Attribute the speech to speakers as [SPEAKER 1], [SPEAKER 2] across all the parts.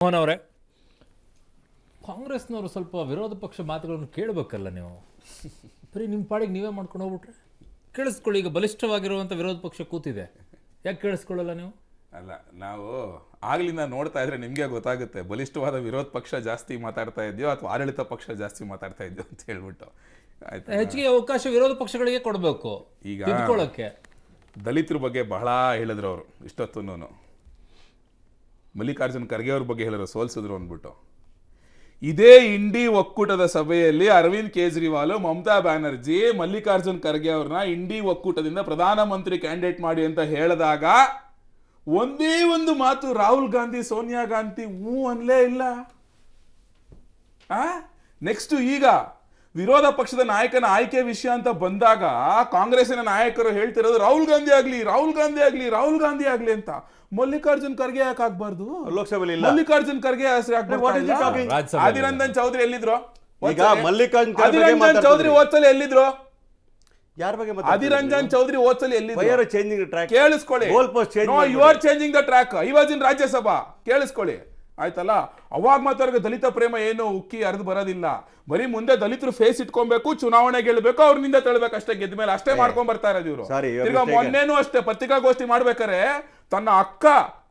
[SPEAKER 1] ಮೋಹನ್ ಅವರೇ, ಕಾಂಗ್ರೆಸ್ನವರು ಸ್ವಲ್ಪ ವಿರೋಧ ಪಕ್ಷ ಮಾತುಗಳನ್ನು ಕೇಳಬೇಕಲ್ಲ ನೀವು. ಬರೀ ನಿಮ್ಮ ಪಾಡಿಗೆ ನೀವೇ ಮಾಡ್ಕೊಂಡು ಹೋಗ್ಬಿಟ್ರೆ ಕೇಳಿಸ್ಕೊಳ್ಳಿ. ಈಗ ಬಲಿಷ್ಠವಾಗಿರುವಂಥ ವಿರೋಧ ಪಕ್ಷ ಕೂತಿದೆ, ಯಾಕೆ ಕೇಳಿಸ್ಕೊಳ್ಳಲ್ಲ ನೀವು?
[SPEAKER 2] ಅಲ್ಲ, ನಾವು ಆಗ್ಲಿಂದ ನೋಡ್ತಾ ಇದ್ರೆ ನಿಮಗೆ ಗೊತ್ತಾಗುತ್ತೆ ಬಲಿಷ್ಠವಾದ ವಿರೋಧ ಪಕ್ಷ ಜಾಸ್ತಿ ಮಾತಾಡ್ತಾ ಇದೆಯೋ ಅಥವಾ ಆಡಳಿತ ಪಕ್ಷ ಜಾಸ್ತಿ ಮಾತಾಡ್ತಾ ಇದೆಯೋ ಅಂತ ಹೇಳ್ಬಿಟ್ಟು. ಆಯ್ತು,
[SPEAKER 1] ಹೆಚ್ಚಿಗೆ ಅವಕಾಶ ವಿರೋಧ ಪಕ್ಷಗಳಿಗೆ ಕೊಡಬೇಕು
[SPEAKER 2] ಈಗ
[SPEAKER 1] ತಿದ್ಕೊಳ್ಳೋಕ್ಕೆ.
[SPEAKER 2] ದಲಿತರ ಬಗ್ಗೆ ಬಹಳ ಹೇಳಿದ್ರು ಅವರು ಇಷ್ಟೊತ್ತೂ. ಮಲ್ಲಿಕಾರ್ಜುನ್ ಖರ್ಗೆ ಅವ್ರ ಬಗ್ಗೆ ಹೇಳಿದ್ರು, ಸೋಲ್ಸಿದ್ರು ಅಂದ್ಬಿಟ್ಟು. ಇದೇ ಇಂಡಿ ಒಕ್ಕೂಟದ ಸಭೆಯಲ್ಲಿ ಅರವಿಂದ್ ಕೇಜ್ರಿವಾಲ್, ಮಮತಾ ಬ್ಯಾನರ್ಜಿ ಮಲ್ಲಿಕಾರ್ಜುನ್ ಖರ್ಗೆ ಅವ್ರನ್ನ ಇಂಡಿ ಒಕ್ಕೂಟದಿಂದ ಪ್ರಧಾನಮಂತ್ರಿ ಕ್ಯಾಂಡಿಡೇಟ್ ಮಾಡಿ ಅಂತ ಹೇಳಿದಾಗ ಒಂದೇ ಒಂದು ಮಾತು ರಾಹುಲ್ ಗಾಂಧಿ, ಸೋನಿಯಾ ಗಾಂಧಿ ಅನ್ಲೇ ಇಲ್ಲ. ನೆಕ್ಸ್ಟ್ ಈಗ ವಿರೋಧ ಪಕ್ಷದ ನಾಯಕನ ಆಯ್ಕೆ ವಿಷಯ ಅಂತ ಬಂದಾಗ ಕಾಂಗ್ರೆಸ್ಸಿನ ನಾಯಕರು ಹೇಳ್ತಿರೋದು ರಾಹುಲ್ ಗಾಂಧಿ ಆಗ್ಲಿ, ರಾಹುಲ್ ಗಾಂಧಿ ಆಗ್ಲಿ, ರಾಹುಲ್ ಗಾಂಧಿ ಆಗ್ಲಿ ಅಂತ. ಮಲ್ಲಿಕಾರ್ಜುನ್ ಖರ್ಗೆ ಯಾಕೆ ಆಗ್ಬಾರ್ದು? ಮಲ್ಲಿಕಾರ್ಜುನ್ ಖರ್ಗೆ ಆದಿರ್ ರಂಜನ್ ಚೌಧರಿ ಎಲ್ಲಿದ್ರು? ಆದಿರ್ ಚೌಧರಿ ಓದ್ಸಲಿ ಎಲ್ಲಿದ್ರು? ಆದಿರ್ ರಂಜನ್ ಚೌಧರಿ ಓದ್ಸಲಿ ಎಲ್ಲಿದ್ರು? ಕೇಳಿಸ್ಕೊಳ್ಳಿ. You are changing the track. I was in Rajya Sabha. ಕೇಳಿಸ್ಕೊಳ್ಳಿ ಆಯ್ತಲ್ಲ. ಅವಾಗ ಮಾತ್ರ ದಲಿತ ಪ್ರೇಮ ಏನು ಉಕ್ಕಿ ಹರಿದು ಬರೋದಿಲ್ಲ. ಬರೀ ಮುಂದೆ ದಲಿತರು ಫೇಸ್ ಇಟ್ಕೊಬೇಕು, ಚುನಾವಣೆ ಗೆಲ್ಬೇಕು, ಅವ್ರನಿಂದ ತಳ್ಬೇಕು ಅಷ್ಟೇ. ಗೆದ್ದ ಮೇಲೆ ಅಷ್ಟೇ ಮಾಡ್ಕೊಂಡ್ ಬರ್ತಾ ಇರೋದು ಇವರು. ಈಗ ಮೊನ್ನೆನೂ ಅಷ್ಟೇ ಪತ್ರಿಕಾಗೋಷ್ಠಿ ಮಾಡ್ಬೇಕಾರೆ ತನ್ನ ಅಕ್ಕ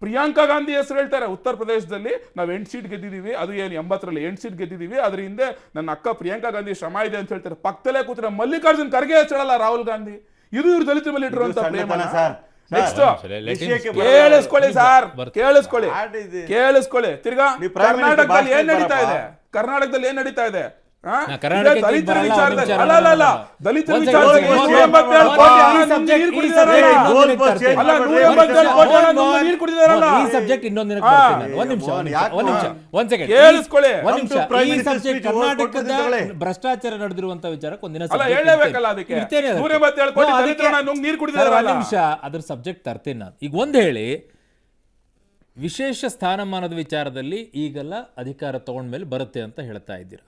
[SPEAKER 2] ಪ್ರಿಯಾಂಕಾ ಗಾಂಧಿ ಹೆಸರು ಹೇಳ್ತಾರೆ. ಉತ್ತರ ಪ್ರದೇಶದಲ್ಲಿ ನಾವು 8 ಸೀಟ್ ಗೆದ್ದಿದೀವಿ, ಅದು ಏನು 80ರಲ್ಲಿ 8 ಸೀಟ್ ಗೆದ್ದಿದೀವಿ, ಅದ್ರ ಹಿಂದೆ ನನ್ನ ಅಕ್ಕ ಪ್ರಿಯಾಂಕಾ ಗಾಂಧಿ ಶ್ರಮ ಇದೆ ಅಂತ ಹೇಳ್ತಾರೆ. ಪಕ್ಕದಲ್ಲೇ ಕೂತಿರೋ ಮಲ್ಲಿಕಾರ್ಜುನ್ ಖರ್ಗೆ ಹೆಸರಲ್ಲ ರಾಹುಲ್ ಗಾಂಧಿ. ಇದು ಇವ್ರು ದಲಿತರ ಮೇಲೆ ಇಟ್ಟಿರುವಂತ ಪ್ರೇಮ. ನೆಕ್ಸ್ಟ್ ಕೇಳಿಸ್ಕೊಳ್ಳಿ ಸರ್, ಕೇಳಿಸ್ಕೊಳ್ಳಿ. ತಿರ್ಗಾ ಕರ್ನಾಟಕದಲ್ಲಿ ಏನ್ ನಡೀತಾ ಇದೆ? ಕರ್ನಾಟಕದಲ್ಲಿ ಏನ್ ನಡೀತಾ ಇದೆ? ದಲಿತರ ವಿಚಾರದಲ್ಲಿ ಅಲ್ಲ, ದಲಿತರ ವಿಚಾರದಲ್ಲಿ
[SPEAKER 1] ಕರ್ನಾಟಕದ ಭ್ರಷ್ಟಾಚಾರ ನಡೆದಿರುವಂತ ವಿಚಾರಕ್ಕೆ ಒಂದಿನ
[SPEAKER 2] ಹೇಳಬೇಕಲ್ಲ. ಅದಕ್ಕೆ
[SPEAKER 1] ನಿಮಿಷ ಅದ್ರ ಸಬ್ಜೆಕ್ಟ್ ತರ್ತೀನಿ ನಾನು. ಈಗ ಒಂದ್ ಹೇಳಿ, ವಿಶೇಷ ಸ್ಥಾನಮಾನದ ವಿಚಾರದಲ್ಲಿ ಈಗೆಲ್ಲ ಅಧಿಕಾರ ತಗೊಂಡ್ಮೇಲೆ ಬರುತ್ತೆ ಅಂತ ಹೇಳ್ತಾ ಇದ್ದೀರಾ.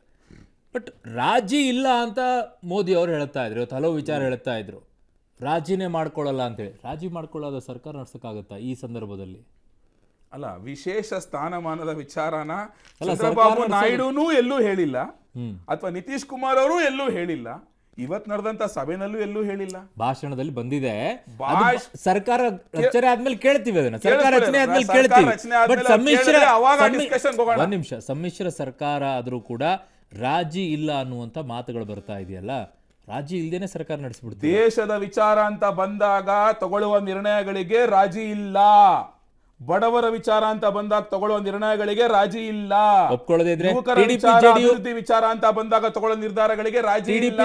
[SPEAKER 1] ಬಟ್ ರಾಜಿ ಇಲ್ಲ ಅಂತ ಮೋದಿ ಅವರು ಹೇಳ್ತಾ ಇದ್ರು. ಇವತ್ತು ಹಲವು ವಿಚಾರ ಹೇಳ್ತಾ ಇದ್ರು, ರಾಜಿನೇ ಮಾಡ್ಕೊಳ್ಳಲ್ಲ ಅಂತೇಳಿ. ರಾಜಿ ಮಾಡ್ಕೊಳ್ಳೋದ ಸರ್ಕಾರ ನಡ್ಸಕ್ಕಾಗತ್ತಾ ಈ ಸಂದರ್ಭದಲ್ಲಿ?
[SPEAKER 2] ಅಲ್ಲ, ವಿಶೇಷ ಸ್ಥಾನಮಾನದ ವಿಚಾರನ ಚಂದ್ರಬಾಬು ನಾಯ್ಡುನೂ ಎಲ್ಲೂ ಹೇಳಿಲ್ಲ, ಅಥವಾ ನಿತೀಶ್ ಕುಮಾರ್ ಅವರು ಎಲ್ಲೂ ಹೇಳಿಲ್ಲ, ಇವತ್ ನಡೆದಂತ ಸಭೆನಲ್ಲೂ ಎಲ್ಲೂ ಹೇಳಿಲ್ಲ.
[SPEAKER 1] ಭಾಷಣದಲ್ಲಿ ಬಂದಿದೆ. ಸರ್ಕಾರ ರಚನೆ ಆದ್ಮೇಲೆ ಕೇಳ್ತೀವಿ, ಅದನ್ನ ಸರ್ಕಾರ ರಚನೆ ಆದ್ಮೇಲೆ ಕೇಳ್ತೀವಿ. ಬಟ್ ಸಮ್ಮಿಶ್ರ ಸರ್ಕಾರ ಆದ್ರೂ ಕೂಡ ರಾಜಿ ಇಲ್ಲ ಅನ್ನುವಂತ ಮಾತುಗಳು ಬರ್ತಾ ಇದೆಯಲ್ಲ. ರಾಜಿ ಇಲ್ದೇನೆ ಸರ್ಕಾರ ನಡೆಸ್ಬಿಡ್ತೀವಿ.
[SPEAKER 2] ದೇಶದ ವಿಚಾರ ಅಂತ ಬಂದಾಗ ತಗೊಳ್ಳುವ ನಿರ್ಣಯಗಳಿಗೆ ರಾಜಿ ಇಲ್ಲ. ಬಡವರ ವಿಚಾರ ಅಂತ ಬಂದಾಗ ತಗೊಳ್ಳುವ ನಿರ್ಣಯಗಳಿಗೆ ರಾಜಿ ಇಲ್ಲ. ಅಭಿವೃದ್ಧಿ ವಿಚಾರ ಅಂತ ಬಂದಾಗ ತಗೊಳ್ಳೋ ನಿರ್ಧಾರಗಳಿಗೆ ರಾಜಿ ಇಲ್ಲ.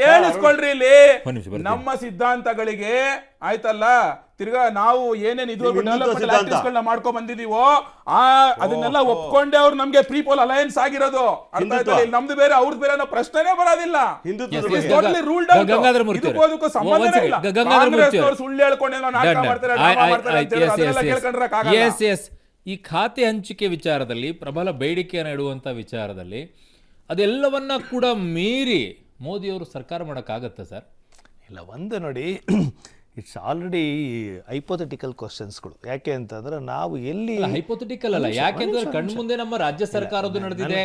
[SPEAKER 2] ಕೇಳಿಸ್ಕೊಳ್ರಿ ಇಲ್ಲಿ, ನಮ್ಮ ಸಿದ್ಧಾಂತಗಳಿಗೆ ಆಯ್ತಲ್ಲ, ತಿರ್ಗಾ ನಾವು ಏನೇನ್ ಡೆವಲಪ್ಮೆಂಟ್ ಮಾಡ್ಕೊಂಡ್ ಬಂದಿದೀವೋ ಅದನ್ನೆಲ್ಲ ಒಪ್ಕೊಂಡೆ ಅವ್ರು ನಮ್ಗೆ ಪ್ರೀಪೋಲ್ ಅಲಯನ್ಸ್ ಆಗಿರೋದು. ನಮ್ದು ಬೇರೆ ಅವ್ರದ್ದು ಬೇರೆ ಅನ್ನೋ ಪ್ರಶ್ನೆನೇ ಬರೋದಿಲ್ಲ. ಸುಳ್ಳು ಹೇಳ್ಕೊಂಡೆ
[SPEAKER 1] ಈ ಖಾತೆ ಹಂಚಿಕೆ ವಿಚಾರದಲ್ಲಿ, ಪ್ರಬಲ ಬೇಡಿಕೆಯನ್ನು ಇಡುವಂತ ವಿಚಾರದಲ್ಲಿ, ಅದೆಲ್ಲವನ್ನ ಕೂಡ ಮೀರಿ ಮೋದಿಯವರು ಸರ್ಕಾರ ಮಾಡೋಕ್ಕಾಗತ್ತಾ ಸರ್?
[SPEAKER 3] ಇಲ್ಲ, ಒಂದು ನೋಡಿ, ಇಟ್ಸ್ ಆಲ್ರೆಡಿ ಹೈಪೋಥೆಟಿಕಲ್ ಕ್ವಶನ್ಸ್ಗಳು. ಯಾಕೆ ಅಂತಂದ್ರೆ ನಾವು ಎಲ್ಲಿ
[SPEAKER 1] ಹೈಪೋಥೆಟಿಕಲ್ ಅಲ್ಲ, ಯಾಕೆಂದ್ರೆ ಕಣ್ಮುಂದೆ ನಮ್ಮ ರಾಜ್ಯ ಸರ್ಕಾರದ್ದು ನಡೆದಿದೆ,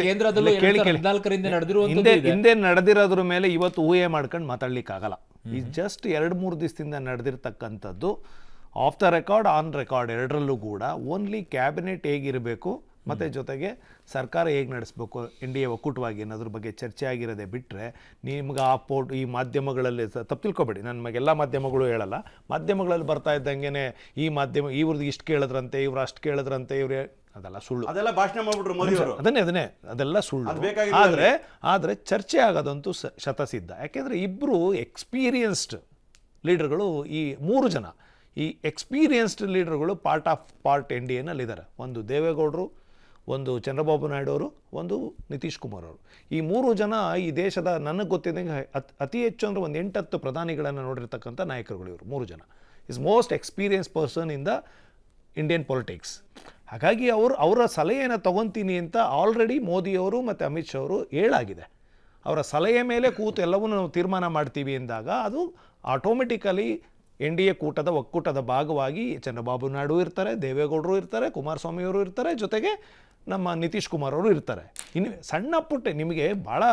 [SPEAKER 1] ಕೇಂದ್ರದಲ್ಲೂ 2014ರಿಂದ ನಡೆದಿರುವಂತದ್ದು,
[SPEAKER 3] ಹಿಂದೆ ನಡೆದಿರೋದ್ರ ಮೇಲೆ ಇವತ್ತು ಊಹೆ ಮಾಡ್ಕೊಂಡು ಮಾತಾಡ್ಲಿಕ್ಕೆ ಆಗಲ್ಲ. ಈ ಜಸ್ಟ್ 2-3 ದಿವಸದಿಂದ ನಡೆದಿರ್ತಕ್ಕಂಥದ್ದು off the record, on record ಎರಡರಲ್ಲೂ ಕೂಡ ಓನ್ಲಿ ಕ್ಯಾಬಿನೆಟ್ ಹೇಗಿರಬೇಕು ಮತ್ತು ಜೊತೆಗೆ ಸರ್ಕಾರ ಹೇಗೆ ನಡೆಸಬೇಕು, NDA ಒಕ್ಕೂಟವಾಗಿ ಅನ್ನೋದ್ರ ಬಗ್ಗೆ ಚರ್ಚೆ ಆಗಿರೋದೇ ಬಿಟ್ಟರೆ, ನಿಮ್ಗೆ ಈ ಮಾಧ್ಯಮಗಳಲ್ಲಿ ತಪ್ಪು ತಿಳ್ಕೊಬೇಡಿ, ನಮಗೆಲ್ಲ ಮಾಧ್ಯಮಗಳು ಹೇಳಲ್ಲ. ಮಾಧ್ಯಮಗಳಲ್ಲಿ ಬರ್ತಾ ಇದ್ದಂಗೆ ಈ ಮಾಧ್ಯಮ ಇವ್ರದ್ದು ಇಷ್ಟು ಕೇಳಿದ್ರಂತೆ, ಇವ್ರು ಅಷ್ಟು ಕೇಳಿದ್ರಂತೆ, ಇವ್ರು ಅದೆಲ್ಲ ಸುಳ್ಳು.
[SPEAKER 4] ಅದೆಲ್ಲ ಭಾಷಣ ಮಾಡ್ಬಿಟ್ರು ಮೋದಿ ಅವರು.
[SPEAKER 3] ಅದೆಲ್ಲ ಸುಳ್ಳು. ಆದರೆ ಚರ್ಚೆ ಆಗೋದಂತೂ ಶತಸಿದ್ಧ. ಯಾಕೆಂದರೆ ಇಬ್ಬರು ಎಕ್ಸ್ಪೀರಿಯನ್ಸ್ಡ್ ಲೀಡರ್ಗಳು, ಈ 3 ಜನ ಈ ಎಕ್ಸ್ಪೀರಿಯನ್ಸ್ಡ್ ಲೀಡರ್ಗಳು ಪಾರ್ಟ್ NDAನಲ್ಲಿದ್ದಾರೆ. ಒಂದು ದೇವೇಗೌಡರು, ಒಂದು ಚಂದ್ರಬಾಬು ನಾಯ್ಡು ಅವರು, ಒಂದು ನಿತೀಶ್ ಕುಮಾರ್ ಅವರು. ಈ 3 ಜನ ಈ ದೇಶದ, ನನಗೆ ಗೊತ್ತಿದ್ದಂಗೆ ಅತಿ ಹೆಚ್ಚು ಅಂದರೆ ಒಂದು 8-10 ಪ್ರಧಾನಿಗಳನ್ನು ನೋಡಿರ್ತಕ್ಕಂಥ ನಾಯಕರುಗಳು ಇವರು 3 ಜನ. Is most experience person in the Indian politics. ಹಾಗಾಗಿ ಅವರ ಸಲಹೆಯನ್ನು ತಗೊತೀನಿ ಅಂತ ಆಲ್ರೆಡಿ ಮೋದಿಯವರು ಮತ್ತು ಅಮಿತ್ ಶಾ ಅವರು ಹೇಳಾಗಿದೆ. ಅವರ ಸಲಹೆ ಮೇಲೆ ಕೂತು ಎಲ್ಲವನ್ನೂ ನಾವು ತೀರ್ಮಾನ ಮಾಡ್ತೀವಿ ಎಂದಾಗ ಅದು ಆಟೋಮೆಟಿಕಲಿ NDA ಕೂಟದ ಒಕ್ಕೂಟದ ಭಾಗವಾಗಿ ಚಂದ್ರಬಾಬು ನಾಯ್ಡು ಇರ್ತಾರೆ, ದೇವೇಗೌಡರು ಇರ್ತಾರೆ, ಕುಮಾರಸ್ವಾಮಿಯವರು ಇರ್ತಾರೆ, ಜೊತೆಗೆ ನಮ್ಮ ನಿತೀಶ್ ಕುಮಾರ್ ಅವರು ಇರ್ತಾರೆ. ಇನ್ನು ಸಣ್ಣ ಪುಟ್ಟ ನಿಮಗೆ ಭಾಳ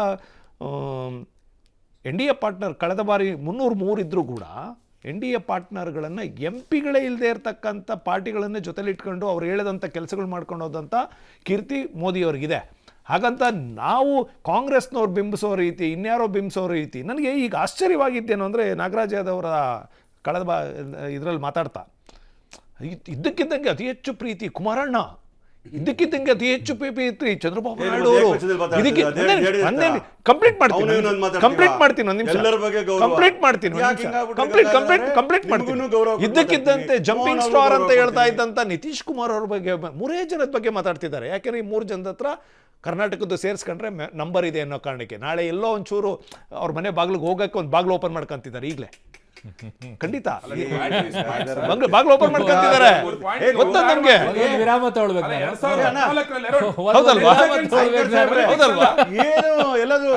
[SPEAKER 3] NDA ಪಾರ್ಟ್ನರ್ ಕಳೆದ ಬಾರಿ 303 ಇದ್ದರೂ ಕೂಡ NDA ಪಾರ್ಟ್ನರ್ಗಳನ್ನು MP ಗಳೇ ಇಲ್ಲದೆ ಇರತಕ್ಕಂಥ ಪಾರ್ಟಿಗಳನ್ನೇ ಜೊತೆಲಿ ಇಟ್ಕೊಂಡು ಅವ್ರು ಹೇಳಿದಂಥ ಕೆಲಸಗಳು ಮಾಡ್ಕೊಂಡು ಹೋದಂಥ ಕೀರ್ತಿ ಮೋದಿಯವ್ರಿಗಿದೆ. ಹಾಗಂತ ನಾವು ಕಾಂಗ್ರೆಸ್ನವ್ರು ಬಿಂಬಿಸೋ ರೀತಿ ಇನ್ಯಾರೋ ಬಿಂಬಿಸೋ ರೀತಿ ನನಗೆ ಈಗ ಆಶ್ಚರ್ಯವಾಗಿದ್ದೇನು ಅಂದರೆ ನಾಗರಾಜ್ ಯಾದವ್ ಅವರ ಕಳೆದ ಇದರಲ್ಲಿ ಮಾತಾಡ್ತಾ ಇದ್ದಕ್ಕಿದ್ದಂಗೆ ಅತಿ ಹೆಚ್ಚು ಪ್ರೀತಿ ಕುಮಾರಣ್ಣ, ಇದ್ದಕ್ಕಿದ್ದಂಗೆ ಅತಿ ಹೆಚ್ಚು ಪ್ರೀತಿ ಚಂದ್ರಬಾಬು ನಾಯ್ಡು ಅವರು. ಇದಕ್ಕೆ ಕಂಪ್ಲೀಟ್ ಮಾಡ್ತೀನಿ ಒಂದು ನಿಮಿಷ, ಕಂಪ್ಲೀಟ್ ಮಾಡ್ತೀನಿ. ಇದ್ದಕ್ಕಿದ್ದಂತೆ ಜಂಪಿಂಗ್ ಸ್ಟಾರ್ ಅಂತ ಹೇಳ್ತಾ ಇದ್ದಂತ ನಿತೀಶ್ ಕುಮಾರ್ ಅವ್ರ ಬಗ್ಗೆ 3 ಜನದ ಬಗ್ಗೆ ಮಾತಾಡ್ತಿದ್ದಾರೆ. ಯಾಕೆಂದ್ರೆ ಈ 3 ಜನದ ಹತ್ರ ಕರ್ನಾಟಕದ್ದು ಸೇರಿಸ್ಕೊಂಡ್ರೆ ನಂಬರ್ ಇದೆ ಅನ್ನೋ ಕಾರಣಕ್ಕೆ ನಾಳೆ ಎಲ್ಲೋ ಒಂಚೂರು ಅವ್ರ ಮನೆ ಬಾಗಿಲಿಗೆ ಹೋಗಕ್ಕೆ ಒಂದು ಬಾಗಿಲು ಓಪನ್ ಮಾಡ್ಕೊಂತಿದ್ದಾರೆ. ಈಗಲೇ ಖಂಡಿತ ಬಾಗಿಲು ಓಪನ್ ಮಾಡ್ಕೊಂತಿದ್ದಾರೆ, ಗೊತ್ತಾ ನಮ್ಗೆ?
[SPEAKER 1] ವಿರಾಮ ತಗೊಳ್ಬೇಕು
[SPEAKER 3] ಹೌದಲ್ವಾ?
[SPEAKER 4] ಏನು ಎಲ್ಲದು